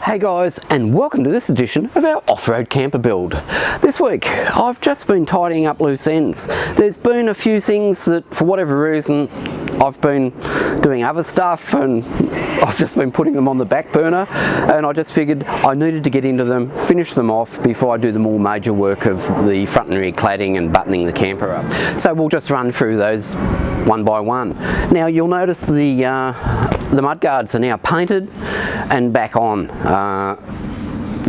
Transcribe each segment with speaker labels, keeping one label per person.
Speaker 1: Hey guys, and welcome to this edition of our off-road camper build. This week I've just been tidying up loose ends. There's been a few things that for whatever reason I've been doing other stuff and I've just been putting them on the back burner, and I just figured I needed to get into them, finish them off before I do the more major work of the front and rear cladding and buttoning the camper up. So we'll just run through those one by one. Now you'll notice the mudguards are now painted and back on.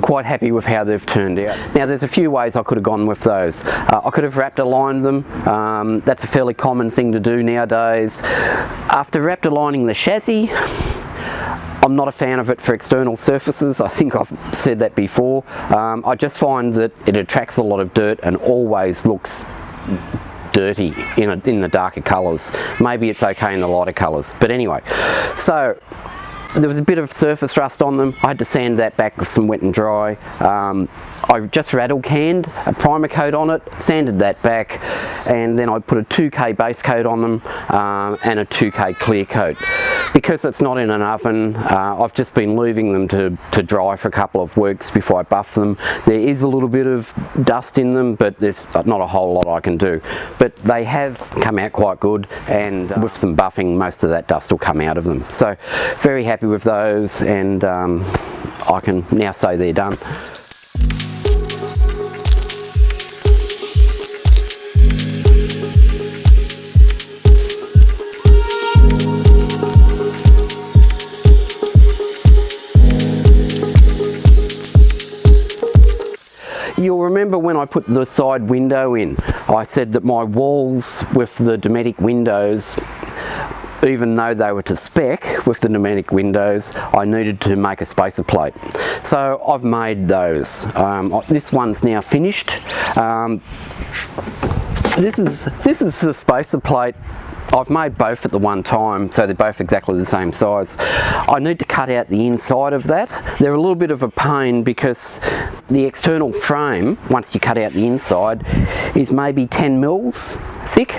Speaker 1: Quite happy with how they've turned out. Now there's a few ways I could have gone with those. I could have wrapped aligned them. That's a fairly common thing to do nowadays. After wrapped aligning the chassis, I'm not a fan of it for external surfaces. I think I've said that before. I just find that it attracts a lot of dirt and always looks dirty in the darker colours. Maybe it's okay in the lighter colours, but anyway. So there was a bit of surface rust on them. I had to sand that back with some wet and dry. I just rattle canned a primer coat on it, sanded that back, and then I put a 2K base coat on them and a 2K clear coat. Because it's not in an oven, I've just been leaving them to dry for a couple of weeks before I buff them. There is a little bit of dust in them, but there's not a whole lot I can do. But they have come out quite good, and with some buffing, most of that dust will come out of them. So very happy with those, and I can now say they're done. You'll remember when I put the side window in, I said that my walls with the Dometic windows, even though they were to spec with the Dometic windows, I needed to make a spacer plate. So I've made those. This one's now finished. This is the spacer plate. I've made both at the one time, so they're both exactly the same size. I need to cut out the inside of that. They're a little bit of a pain because the external frame, once you cut out the inside, is maybe 10 mils thick.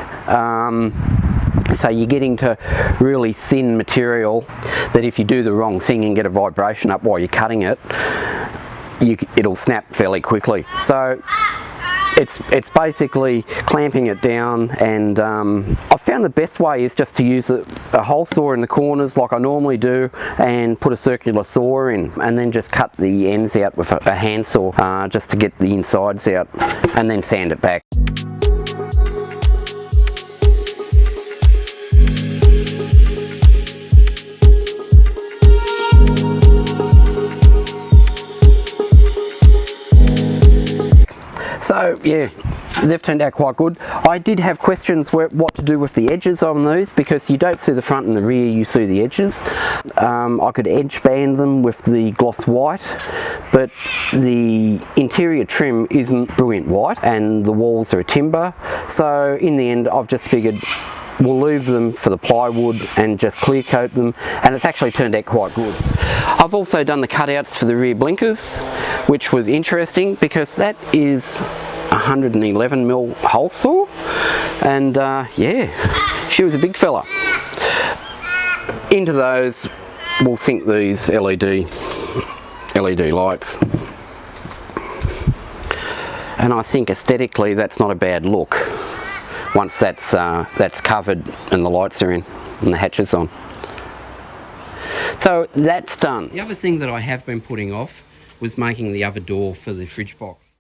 Speaker 1: So you're getting to really thin material that if you do the wrong thing and get a vibration up while you're cutting it, it'll snap fairly quickly. So it's basically clamping it down, and I found the best way is just to use a hole saw in the corners like I normally do, and put a circular saw in, and then just cut the ends out with a handsaw just to get the insides out, and then sand it back. So yeah, they've turned out quite good. I did have questions what to do with the edges on these, because you don't see the front and the rear, you see the edges. I could edge band them with the gloss white, but the interior trim isn't brilliant white and the walls are a timber. So in the end I've just figured we'll leave them for the plywood and just clear coat them, and it's actually turned out quite good. I've also done the cutouts for the rear blinkers, which was interesting because that is 111mm hole saw, and yeah, she was a big fella. Into those we'll sink these LED lights, and I think aesthetically that's not a bad look once that's covered and the lights are in and the hatches on. So that's done. The other thing that I have been putting off was making the other door for the fridge box.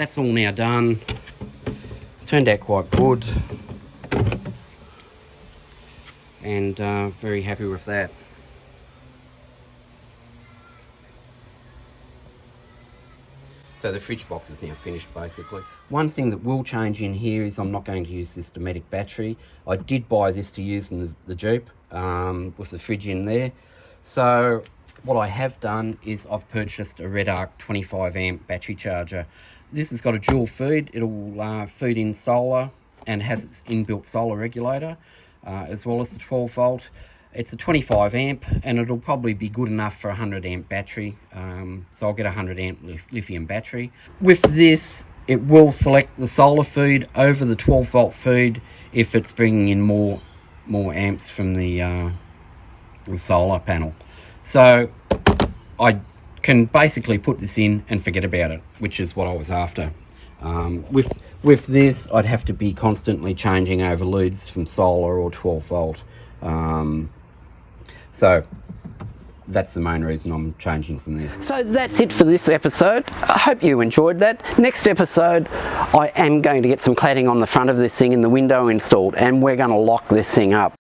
Speaker 1: that's all now done. It's turned out quite good, and very happy with that. So the fridge box is now finished basically. One thing that will change in here is I'm not going to use this Dometic battery. I did buy this to use in the Jeep with the fridge in there. So what I have done is I've purchased a Red Arc 25 amp battery charger. This has got a dual feed. It'll feed in solar and has its inbuilt solar regulator as well as the 12 volt. It's a 25 amp and it'll probably be good enough for a 100 amp battery. So I'll get a 100 amp lithium battery. With this, it will select the solar feed over the 12 volt feed if it's bringing in more amps from the solar panel. So I can basically put this in and forget about it, which is what I was after. With this, I'd have to be constantly changing over leads from solar or 12 volt. So that's the main reason I'm changing from this. So that's it for this episode. I hope you enjoyed that. Next episode, I am going to get some cladding on the front of this thing and the window installed, and we're going to lock this thing up.